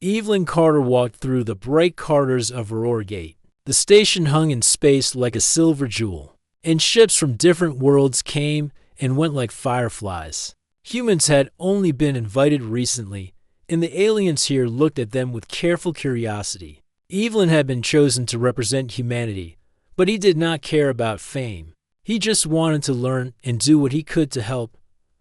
Evelyn Carter walked through the bright corridors of Aurora Gate. The station hung in space like a silver jewel, and ships from different worlds came and went like fireflies. Humans had only been invited recently, and the aliens here looked at them with careful curiosity. Evelyn had been chosen to represent humanity, but he did not care about fame. He just wanted to learn and do what he could to help.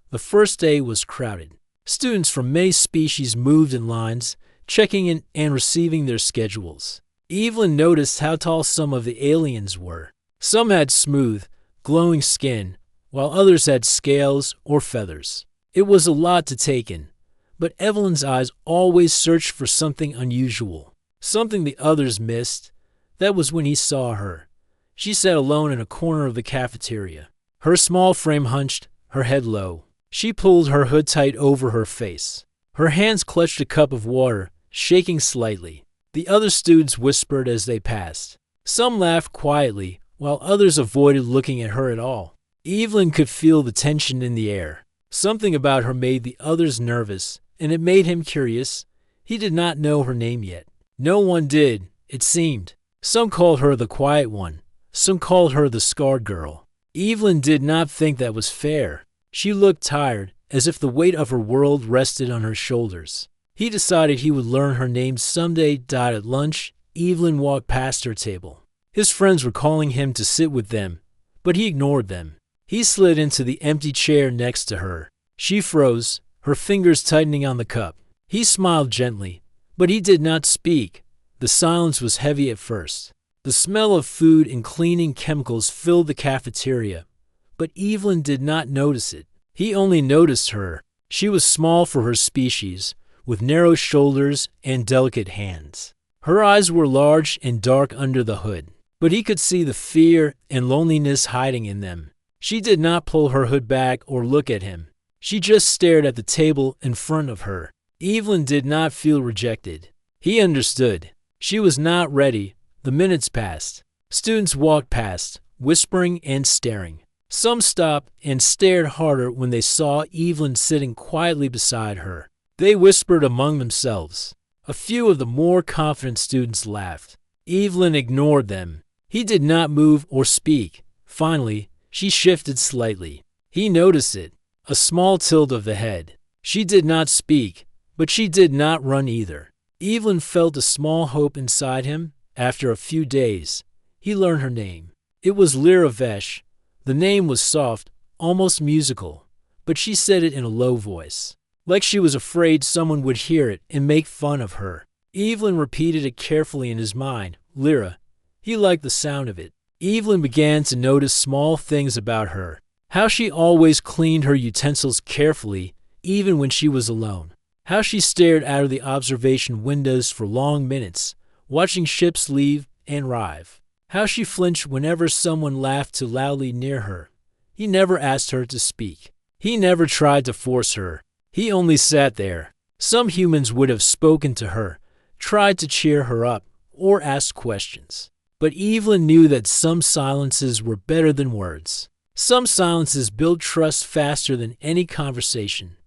The first day was crowded. Students from many species moved in lines, checking in and receiving their schedules. Evelyn noticed how tall some of the aliens were. Some had smooth, glowing skin, while others had scales or feathers. It was a lot to take in, but Evelyn's eyes always searched for something unusual, something the others missed. That was when he saw her. She sat alone in a corner of the cafeteria, her small frame hunched, her head low. She pulled her hood tight over her face. Her hands clutched a cup of water, shaking slightly. The other students whispered as they passed. Some laughed quietly, while others avoided looking at her at all. Evelyn could feel the tension in the air. Something about her made the others nervous, and it made him curious. He did not know her name yet. No one did, it seemed. Some called her the quiet one. Some called her the scarred girl. Evelyn did not think that was fair. She looked tired, as if the weight of her world rested on her shoulders. He decided he would learn her name someday. At lunch, Evelyn walked past her table. His friends were calling him to sit with them, but he ignored them. He slid into the empty chair next to her. She froze, her fingers tightening on the cup. He smiled gently, but he did not speak. The silence was heavy at first. The smell of food and cleaning chemicals filled the cafeteria, but Evelyn did not notice it. He only noticed her. She was small for her species, with narrow shoulders and delicate hands. Her eyes were large and dark under the hood, but he could see the fear and loneliness hiding in them. She did not pull her hood back or look at him. She just stared at the table in front of her. Evelyn did not feel rejected. He understood. She was not ready. The minutes passed. Students walked past, whispering and staring. Some stopped and stared harder when they saw Evelyn sitting quietly beside her. They whispered among themselves. A few of the more confident students laughed. Evelyn ignored them. He did not move or speak. Finally, she shifted slightly. He noticed it, a small tilt of the head. She did not speak, but she did not run either. Evelyn felt a small hope inside him. After a few days, he learned her name. It was Lyra Vesh. The name was soft, almost musical, but she said it in a low voice, like she was afraid someone would hear it and make fun of her. Evelyn repeated it carefully in his mind, Lyra. He liked the sound of it. Evelyn began to notice small things about her, how she always cleaned her utensils carefully, even when she was alone, how she stared out of the observation windows for long minutes, watching ships leave and arrive, how she flinched whenever someone laughed too loudly near her. He never asked her to speak. He never tried to force her. He only sat there. Some humans would have spoken to her, tried to cheer her up, or asked questions. But Evelyn knew that some silences were better than words. Some silences build trust faster than any conversation.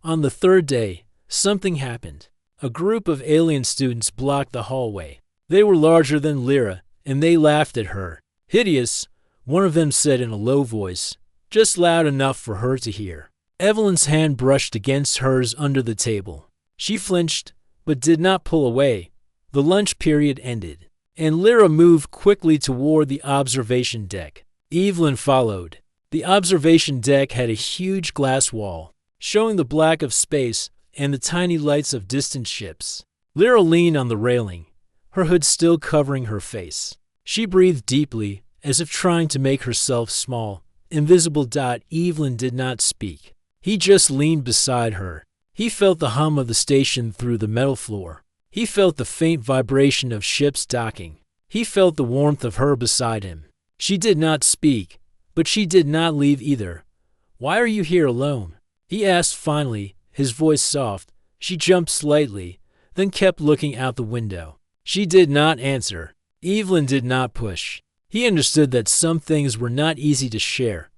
On the third day, something happened. A group of alien students blocked the hallway. They were larger than Lyra, and they laughed at her. Hideous, one of them said in a low voice, just loud enough for her to hear. Evelyn's hand brushed against hers under the table. She flinched, but did not pull away. The lunch period ended, and Lyra moved quickly toward the observation deck. Evelyn followed. The observation deck had a huge glass wall, showing the black of space and the tiny lights of distant ships. Lyra leaned on the railing, her hood still covering her face. She breathed deeply, as if trying to make herself small, invisible. Evelyn did not speak. He just leaned beside her. He felt the hum of the station through the metal floor. He felt the faint vibration of ships docking. He felt the warmth of her beside him. She did not speak, but she did not leave either. Why are you here alone? He asked finally, his voice soft. She jumped slightly, then kept looking out the window. She did not answer. Evelyn did not push. He understood that some things were not easy to share.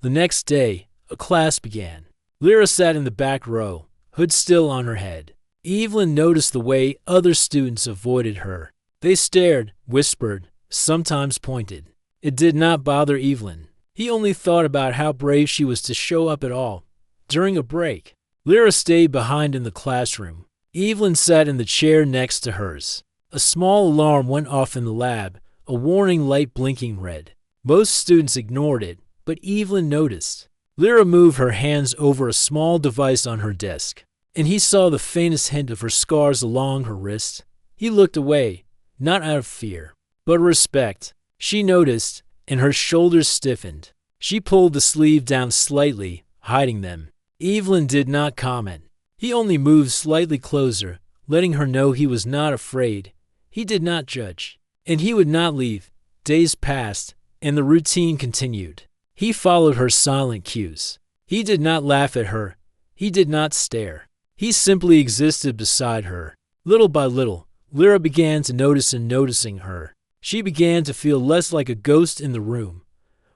The next day, a class began. Lyra sat in the back row, hood still on her head. Evelyn noticed the way other students avoided her. They stared, whispered, sometimes pointed. It did not bother Evelyn. He only thought about how brave she was to show up at all. During a break, Lyra stayed behind in the classroom. Evelyn sat in the chair next to hers. A small alarm went off in the lab, a warning light blinking red. Most students ignored it, but Evelyn noticed. Lyra moved her hands over a small device on her desk, and he saw the faintest hint of her scars along her wrist. He looked away, not out of fear, but respect. She noticed, and her shoulders stiffened. She pulled the sleeve down slightly, hiding them. Evelyn did not comment. He only moved slightly closer, letting her know he was not afraid. He did not judge, and he would not leave. Days passed, and the routine continued. He followed her silent cues. He did not laugh at her. He did not stare. He simply existed beside her. Little by little, Lyra began to notice and noticing her. She began to feel less like a ghost in the room.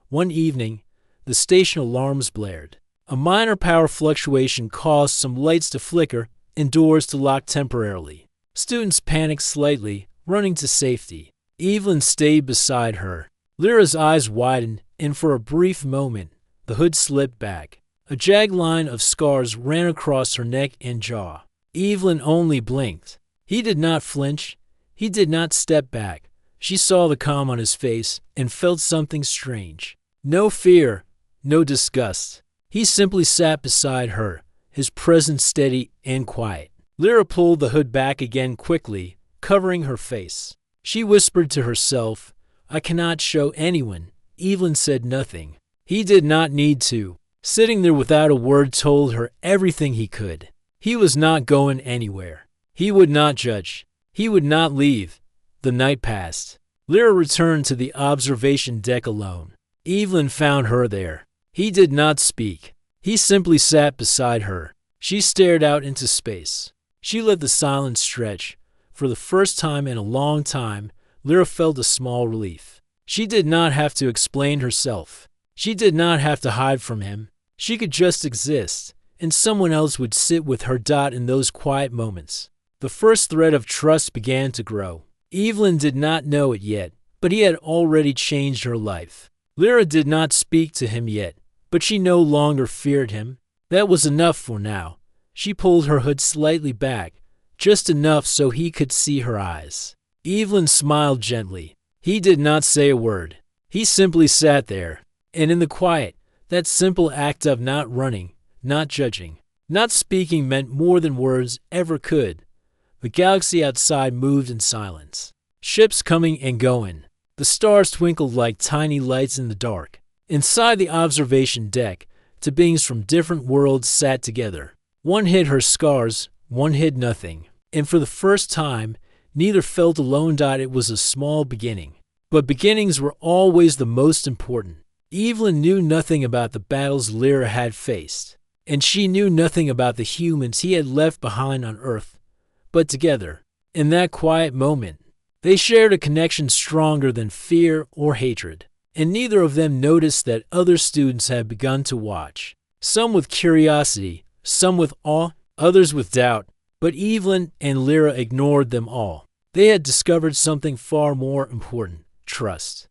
One evening, the station alarms blared. A minor power fluctuation caused some lights to flicker and doors to lock temporarily. Students panicked slightly, running to safety. Evelyn stayed beside her. Lyra's eyes widened, and for a brief moment, the hood slipped back. A jagged line of scars ran across her neck and jaw. Evelyn only blinked. He did not flinch. He did not step back. She saw the calm on his face and felt something strange. No fear, no disgust. He simply sat beside her, his presence steady and quiet. Lyra pulled the hood back again quickly, covering her face. She whispered to herself, "I cannot show anyone." Evelyn said nothing. He did not need to. Sitting there without a word told her everything he could. He was not going anywhere. He would not judge. He would not leave. The night passed. Lyra returned to the observation deck alone. Evelyn found her there. He did not speak. He simply sat beside her. She stared out into space. She let the silence stretch. For the first time in a long time, Lyra felt a small relief. She did not have to explain herself. She did not have to hide from him. She could just exist, and someone else would sit with her in those quiet moments. The first thread of trust began to grow. Evelyn did not know it yet, but he had already changed her life. Lyra did not speak to him yet, but she no longer feared him. That was enough for now. She pulled her hood slightly back, just enough so he could see her eyes. Evelyn smiled gently. He did not say a word. He simply sat there, and in the quiet, that simple act of not running, not judging, not speaking meant more than words ever could. The galaxy outside moved in silence. Ships coming and going. The stars twinkled like tiny lights in the dark. Inside the observation deck, two beings from different worlds sat together. One hid her scars, one hid nothing. And for the first time, neither felt alone. It was a small beginning. But beginnings were always the most important. Evelyn knew nothing about the battles Lyra had faced, and she knew nothing about the humans he had left behind on Earth. But together, in that quiet moment, they shared a connection stronger than fear or hatred. And neither of them noticed that other students had begun to watch. Some with curiosity, some with awe, others with doubt. But Evelyn and Lyra ignored them all. They had discovered something far more important: trust.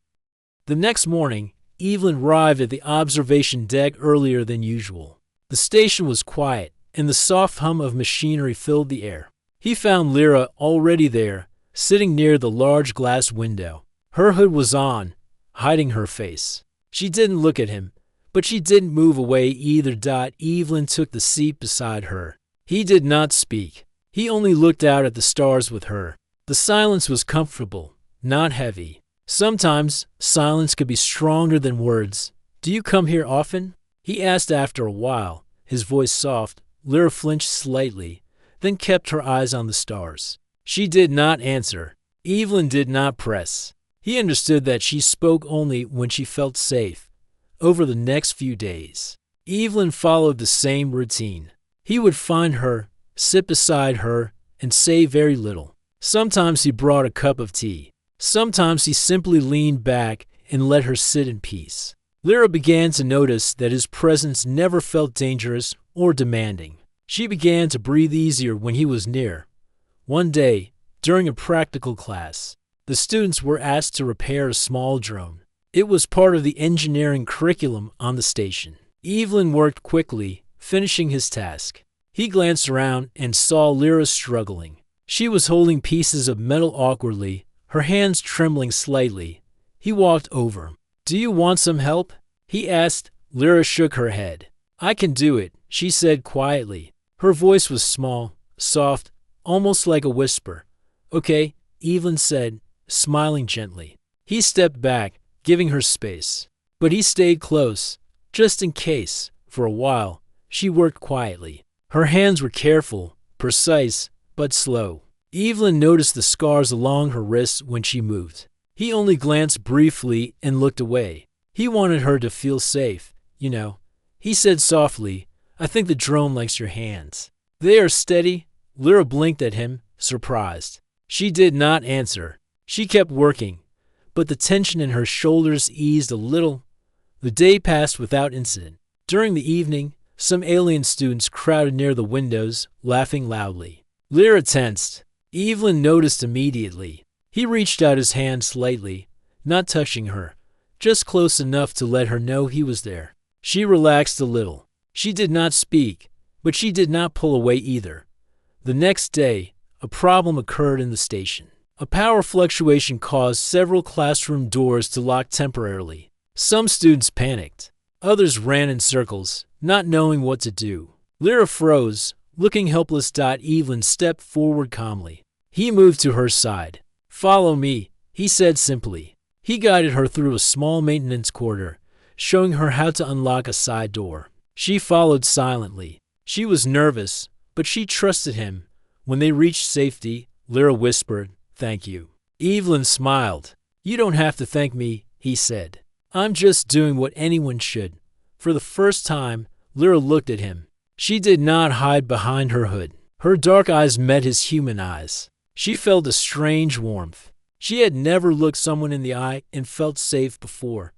The next morning, Evelyn arrived at the observation deck earlier than usual. The station was quiet, and the soft hum of machinery filled the air. He found Lyra already there, sitting near the large glass window. Her hood was on, hiding her face. She didn't look at him, but she didn't move away either. Evelyn took the seat beside her. He did not speak. He only looked out at the stars with her. The silence was comfortable, not heavy. Sometimes silence could be stronger than words. "Do you come here often?" he asked after a while, his voice soft. Lyra flinched slightly, then kept her eyes on the stars. She did not answer. Evelyn did not press. He understood that she spoke only when she felt safe. Over the next few days, Evelyn followed the same routine. He would find her, sit beside her, and say very little. Sometimes he brought a cup of tea. Sometimes he simply leaned back and let her sit in peace. Lyra began to notice that his presence never felt dangerous or demanding. She began to breathe easier when he was near. One day, during a practical class, the students were asked to repair a small drone. It was part of the engineering curriculum on the station. Evelyn worked quickly, finishing his task. He glanced around and saw Lyra struggling. She was holding pieces of metal awkwardly, her hands trembling slightly. He walked over. "Do you want some help?" he asked. Lyra shook her head. "I can do it," she said quietly. Her voice was small, soft, almost like a whisper. "Okay," Evelyn said, smiling gently. He stepped back, giving her space. But he stayed close, just in case. For a while, she worked quietly. Her hands were careful, precise, but slow. Evelyn noticed the scars along her wrists when she moved. He only glanced briefly and looked away. He wanted her to feel safe, you know. He said softly, "I think the drone likes your hands." "They are steady." Lyra blinked at him, surprised. She did not answer. She kept working, but the tension in her shoulders eased a little. The day passed without incident. During the evening, some alien students crowded near the windows, laughing loudly. Lyra tensed. Evelyn noticed immediately. He reached out his hand slightly, not touching her, just close enough to let her know he was there. She relaxed a little. She did not speak, but she did not pull away either. The next day, a problem occurred in the station. A power fluctuation caused several classroom doors to lock temporarily. Some students panicked. Others ran in circles, not knowing what to do. Lyra froze, looking helpless. Evelyn stepped forward calmly. He moved to her side. "Follow me," he said simply. He guided her through a small maintenance corridor, showing her how to unlock a side door. She followed silently. She was nervous, but she trusted him. When they reached safety, Lyra whispered, "Thank you." Evelyn smiled. "You don't have to thank me," he said. "I'm just doing what anyone should." For the first time, Lyra looked at him. She did not hide behind her hood. Her dark eyes met his human eyes. She felt a strange warmth. She had never looked someone in the eye and felt safe before.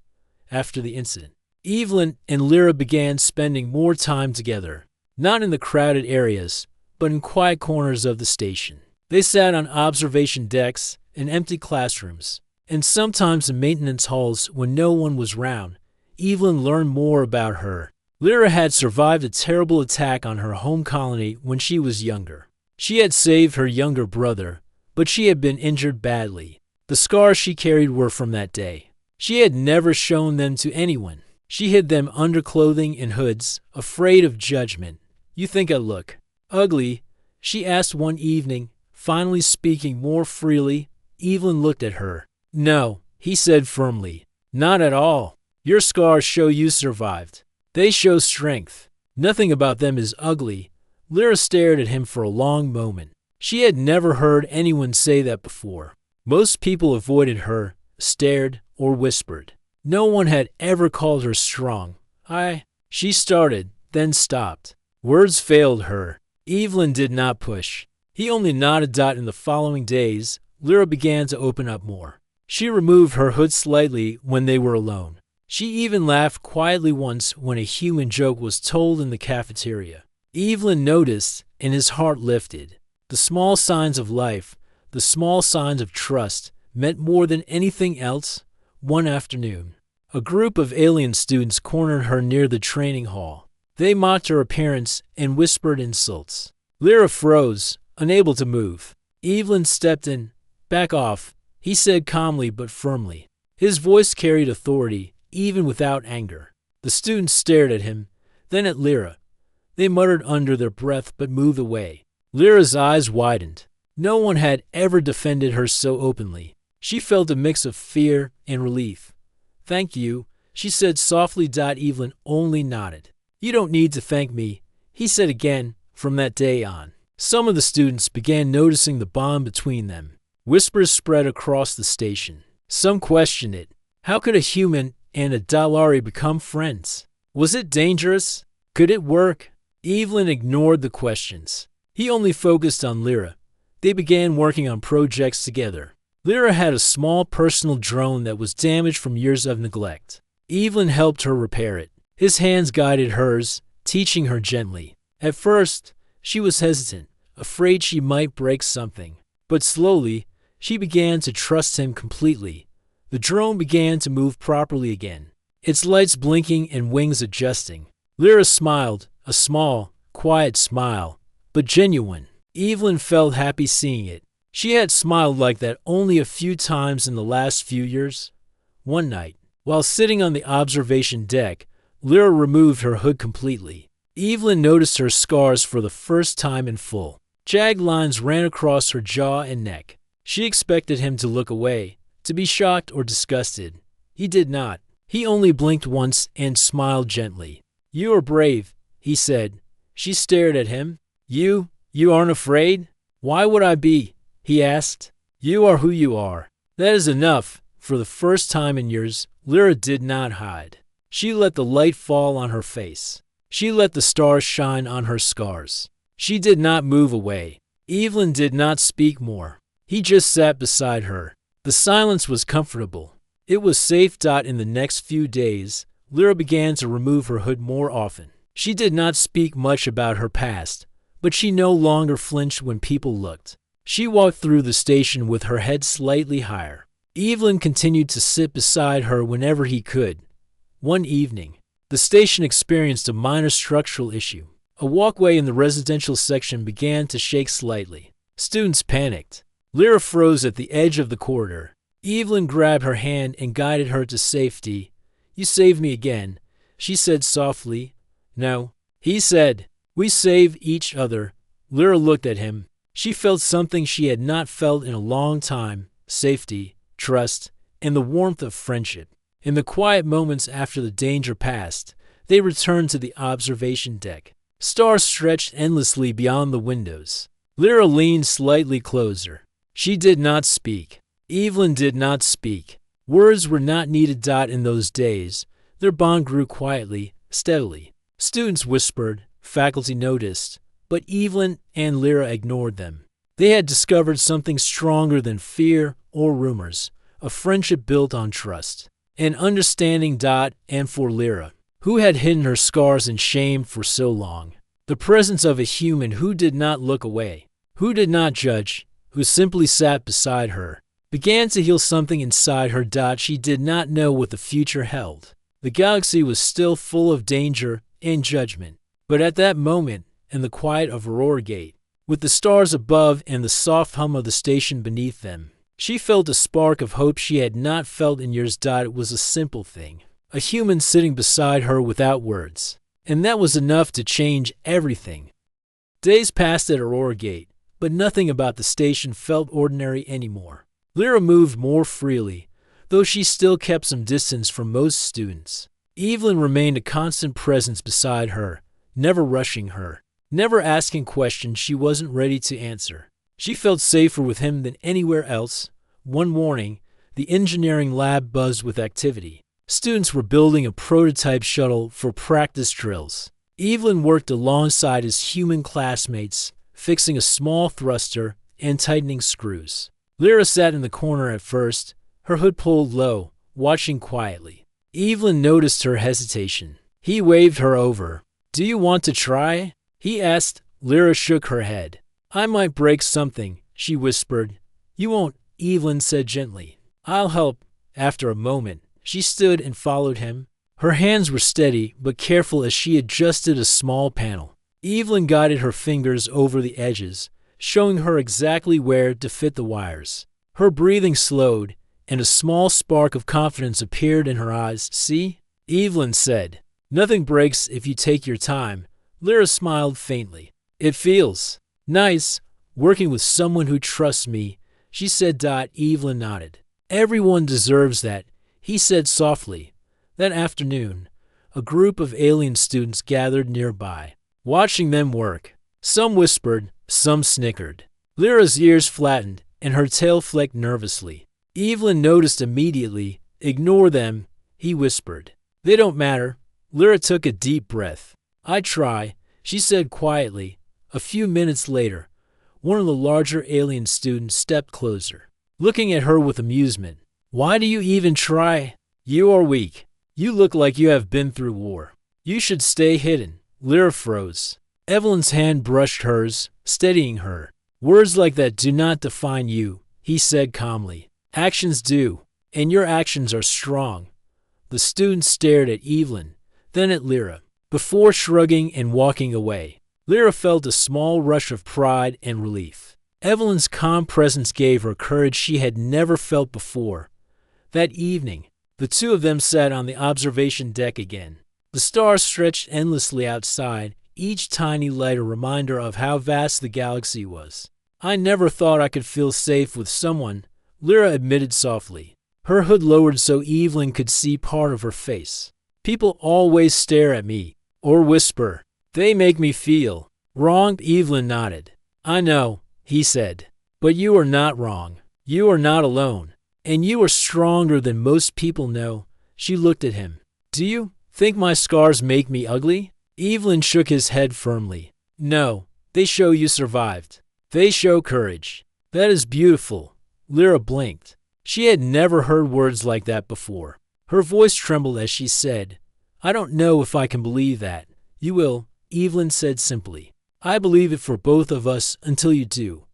After the incident, Evelyn and Lyra began spending more time together, not in the crowded areas, but in quiet corners of the station. They sat on observation decks in empty classrooms, and sometimes in maintenance halls when no one was around. Evelyn learned more about her. Lyra had survived a terrible attack on her home colony when she was younger. She had saved her younger brother, but she had been injured badly. The scars she carried were from that day. She had never shown them to anyone. She hid them under clothing and hoods, afraid of judgment. "You think I look ugly?" she asked one evening, finally speaking more freely. Evelyn looked at her. "No," he said firmly. "Not at all. Your scars show you survived. They show strength. Nothing about them is ugly." Lyra stared at him for a long moment. She had never heard anyone say that before. Most people avoided her, stared, or whispered. No one had ever called her strong. She started, then stopped. Words failed her. Evelyn did not push. He only nodded. In the following days, Lyra began to open up more. She removed her hood slightly when they were alone. She even laughed quietly once when a human joke was told in the cafeteria. Evelyn noticed, and his heart lifted. The small signs of life, the small signs of trust, meant more than anything else. One afternoon, a group of alien students cornered her near the training hall. They mocked her appearance and whispered insults. Lyra froze, unable to move. Evelyn stepped in. "Back off," he said calmly but firmly. His voice carried authority, even without anger. The students stared at him, then at Lyra. They muttered under their breath but moved away. Lyra's eyes widened. No one had ever defended her so openly. She felt a mix of fear and relief. "Thank you," she said softly. Evelyn only nodded. "You don't need to thank me," he said again. From that day on, some of the students began noticing the bond between them. Whispers spread across the station. Some questioned it. How could a human and a Dalari become friends? Was it dangerous? Could it work? Evelyn ignored the questions. He only focused on Lyra. They began working on projects together. Lyra had a small personal drone that was damaged from years of neglect. Evelyn helped her repair it. His hands guided hers, teaching her gently. At first, She was hesitant, afraid she might break something. But slowly, she began to trust him completely. The drone began to move properly again, its lights blinking and wings adjusting. Lyra smiled, a small, quiet smile, but genuine. Evelyn felt happy seeing it. She had smiled like that only a few times in the last few years. One night, while sitting on the observation deck, Lyra removed her hood completely. Evelyn noticed her scars for the first time in full. Jagged lines ran across her jaw and neck. She expected him to look away, to be shocked or disgusted. He did not. He only blinked once and smiled gently. "You are brave," he said. She stared at him. You aren't afraid?" "Why would I be?" he asked. "You are who you are. That is enough." For the first time in years, Lyra did not hide. She let the light fall on her face. She let the stars shine on her scars. She did not move away. Evelyn did not speak more. He just sat beside her. The silence was comfortable. It was safe. In the next few days, Lyra began to remove her hood more often. She did not speak much about her past, but she no longer flinched when people looked. She walked through the station with her head slightly higher. Evelyn continued to sit beside her whenever he could. One evening, the station experienced a minor structural issue. A walkway in the residential section began to shake slightly. Students panicked. Lyra froze at the edge of the corridor. Evelyn grabbed her hand and guided her to safety. "You saved me again," she said softly. "No," he said. "We save each other." Lyra looked at him. She felt something she had not felt in a long time: safety, trust, and the warmth of friendship. In the quiet moments after the danger passed, they returned to the observation deck. Stars stretched endlessly beyond the windows. Lyra leaned slightly closer. She did not speak. Evelyn did not speak. Words were not needed. In those days, their bond grew quietly, steadily. Students whispered, faculty noticed, but Evelyn and Lyra ignored them. They had discovered something stronger than fear or rumors, a friendship built on trust and understanding. And for Lyra, who had hidden her scars and shame for so long, the presence of a human who did not look away, who did not judge, who simply sat beside her, began to heal something inside her. She did not know what the future held. The galaxy was still full of danger and judgment, but at that moment, in the quiet of Aurora Gate, with the stars above and the soft hum of the station beneath them, she felt a spark of hope she had not felt in years. It was a simple thing, a human sitting beside her without words, and that was enough to change everything. Days passed at Aurora Gate, but nothing about the station felt ordinary anymore. Lyra moved more freely, though she still kept some distance from most students. Evelyn remained a constant presence beside her, never rushing her, never asking questions she wasn't ready to answer. She felt safer with him than anywhere else. One morning, the engineering lab buzzed with activity. Students were building a prototype shuttle for practice drills. Evelyn worked alongside his human classmates, fixing a small thruster and tightening screws. Lyra sat in the corner at first, her hood pulled low, watching quietly. Evelyn noticed her hesitation. He waved her over. "Do you want to try?" he asked. Lyra shook her head. "I might break something," she whispered. "You won't," Evelyn said gently. "I'll help." After a moment, she stood and followed him. Her hands were steady but careful as she adjusted a small panel. Evelyn guided her fingers over the edges, showing her exactly where to fit the wires. Her breathing slowed, and a small spark of confidence appeared in her eyes. "See?" Evelyn said. "Nothing breaks if you take your time." Lyra smiled faintly. "It feels nice, working with someone who trusts me," she said. Evelyn nodded. "Everyone deserves that," he said softly. That afternoon, a group of alien students gathered nearby, watching them work. Some whispered, some snickered. Lyra's ears flattened, and her tail flicked nervously. Evelyn noticed immediately. "Ignore them," he whispered. "They don't matter." Lyra took a deep breath. "I try," she said quietly. A few minutes later, one of the larger alien students stepped closer, looking at her with amusement. "Why do you even try? You are weak. You look like you have been through war. You should stay hidden." Lyra froze. Evelyn's hand brushed hers, steadying her. Words like that do not define you, he said calmly. Actions do, and your actions are strong. The student stared at Evelyn, then at Lyra, before shrugging and walking away. Lyra felt a small rush of pride and relief. Evelyn's calm presence gave her courage she had never felt before. That evening, the two of them sat on the observation deck again. The stars stretched endlessly outside, each tiny light a reminder of how vast the galaxy was. I never thought I could feel safe with someone, Lyra admitted softly. Her hood lowered so Evelyn could see part of her face. People always stare at me, or whisper. They make me feel wrong, Evelyn nodded. I know, he said. But you are not wrong. You are not alone. And you are stronger than most people know. She looked at him. Do you think my scars make me ugly? Evelyn shook his head firmly. No, they show you survived. They show courage. That is beautiful. Lyra blinked. She had never heard words like that before. Her voice trembled as she said, I don't know if I can believe that. You will, Evelyn said simply. I believe it for both of us until you do.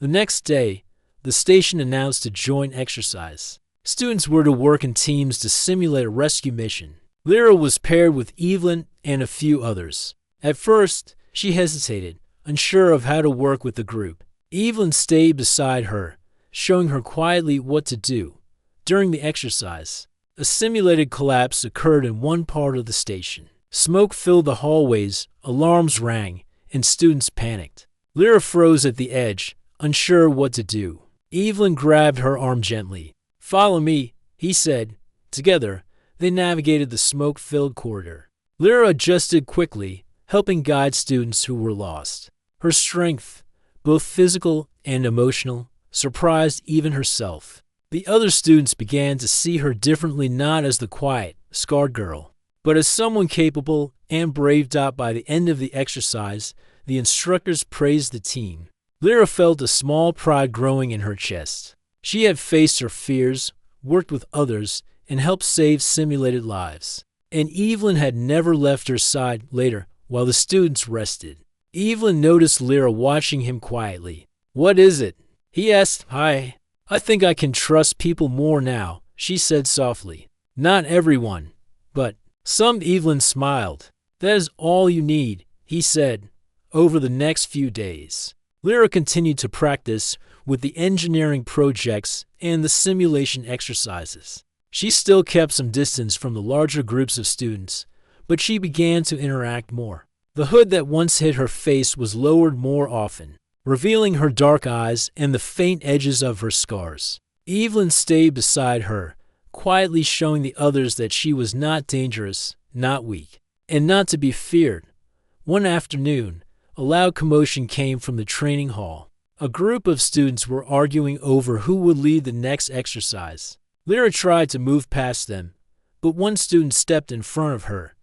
The next day, the station announced a joint exercise. Students were to work in teams to simulate a rescue mission. Lyra was paired with Evelyn and a few others. At first, she hesitated, unsure of how to work with the group. Evelyn stayed beside her, showing her quietly what to do. During the exercise, a simulated collapse occurred in one part of the station. Smoke filled the hallways, alarms rang, and students panicked. Lyra froze at the edge, unsure what to do. Evelyn grabbed her arm gently. Follow me, he said. Together, they navigated the smoke-filled corridor. Lyra adjusted quickly, helping guide students who were lost. Her strength, both physical and emotional, surprised even herself. The other students began to see her differently, not as the quiet, scarred girl, but as someone capable and brave. By the end of the exercise, the instructors praised the team. Lyra felt a small pride growing in her chest. She had faced her fears, worked with others, and helped save simulated lives. And Evelyn had never left her side. Later, while the students rested, Evelyn noticed Lyra watching him quietly. What is it? He asked. I think I can trust people more now, she said softly. Not everyone, but some. Evelyn smiled. That is all you need, he said. Over the next few days, Lyra continued to practice with the engineering projects and the simulation exercises. She still kept some distance from the larger groups of students, but she began to interact more. The hood that once hid her face was lowered more often, revealing her dark eyes and the faint edges of her scars. Evelyn stayed beside her, quietly showing the others that she was not dangerous, not weak, and not to be feared. One afternoon, a loud commotion came from the training hall. A group of students were arguing over who would lead the next exercise. Lyra tried to move past them, but one student stepped in front of her.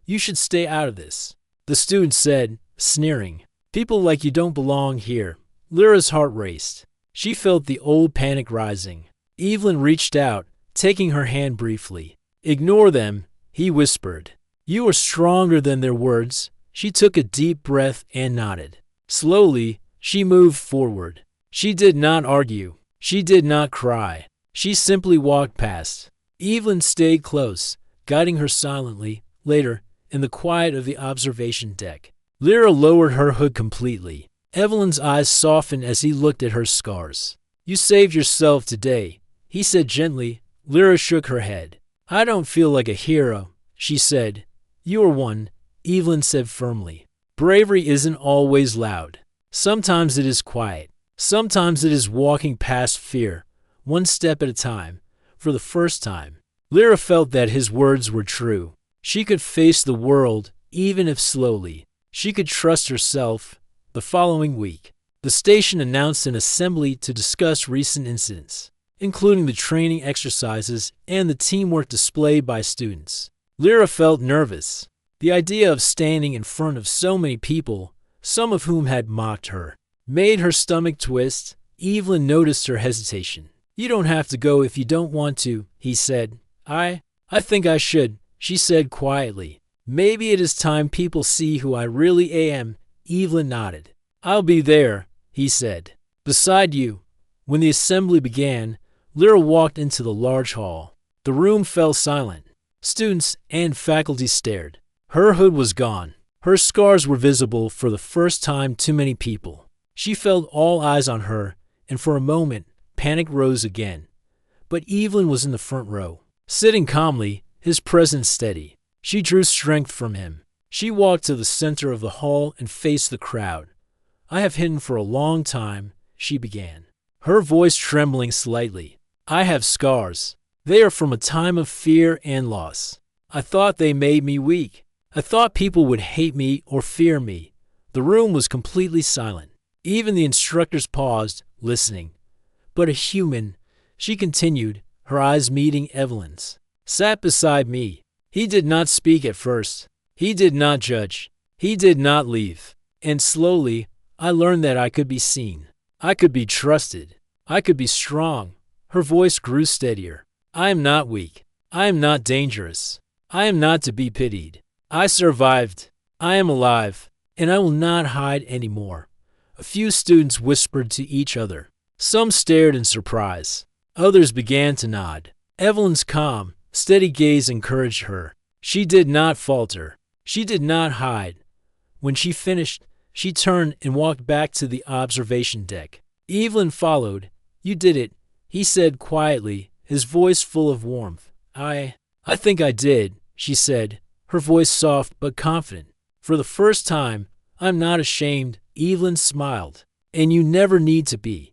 You should stay out of this, the student said, sneering. People like you don't belong here. Lyra's heart raced. She felt the old panic rising. Evelyn reached out, taking her hand briefly. Ignore them, he whispered. You are stronger than their words. She took a deep breath and nodded. Slowly, she moved forward. She did not argue. She did not cry. She simply walked past. Evelyn stayed close, guiding her silently. Later, in the quiet of the observation deck, Lyra lowered her hood completely. Evelyn's eyes softened as he looked at her scars. You saved yourself today, he said gently. Lyra shook her head. I don't feel like a hero, she said. You are one, Evelyn said firmly. Bravery isn't always loud. Sometimes it is quiet. Sometimes it is walking past fear, one step at a time. For the first time, Lyra felt that his words were true. She could face the world, even if slowly. She could trust herself. The following week, the station announced an assembly to discuss recent incidents, including the training exercises and the teamwork displayed by students. Lyra felt nervous. The idea of standing in front of so many people, some of whom had mocked her, made her stomach twist. Evelyn noticed her hesitation. You don't have to go if you don't want to, he said. I think I should, she said quietly. Maybe it is time people see who I really am. Evelyn nodded. "I'll be there," he said. "Beside you." When the assembly began, Lyra walked into the large hall. The room fell silent. Students and faculty stared. Her hood was gone. Her scars were visible for the first time to many people. She felt all eyes on her, and for a moment, panic rose again. But Evelyn was in the front row, sitting calmly, his presence steady. She drew strength from him. She walked to the center of the hall and faced the crowd. "I have hidden for a long time," she began, her voice trembling slightly. "I have scars. They are from a time of fear and loss. I thought they made me weak. I thought people would hate me or fear me." The room was completely silent. Even the instructors paused, listening. "But a human," she continued, her eyes meeting Evelyn's, "sat beside me. He did not speak at first. He did not judge. He did not leave. And slowly, I learned that I could be seen. I could be trusted. I could be strong." Her voice grew steadier. "I am not weak. I am not dangerous. I am not to be pitied. I survived. I am alive, and I will not hide anymore." A few students whispered to each other. Some stared in surprise. Others began to nod. Evelyn's calm, steady gaze encouraged her. She did not falter. She did not hide. When she finished, she turned and walked back to the observation deck. Evelyn followed. "You did it," he said quietly, his voice full of warmth. I think I did," she said, her voice soft but confident. "For the first time, I'm not ashamed." Evelyn smiled. "And you never need to be."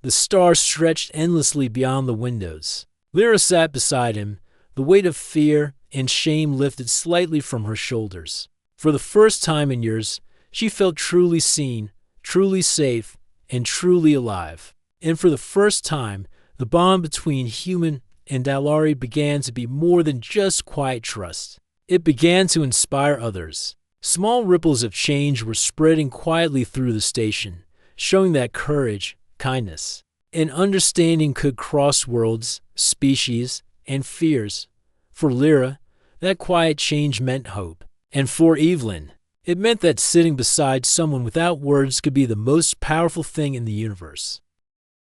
The stars stretched endlessly beyond the windows. Lyra sat beside him, the weight of fear and shame lifted slightly from her shoulders. For the first time in years, she felt truly seen, truly safe, and truly alive. And for the first time, the bond between human and Dalari began to be more than just quiet trust. It began to inspire others. Small ripples of change were spreading quietly through the station, showing that courage, kindness, and understanding could cross worlds, species, and fears. For Lyra, that quiet change meant hope. And for Evelyn, it meant that sitting beside someone without words could be the most powerful thing in the universe.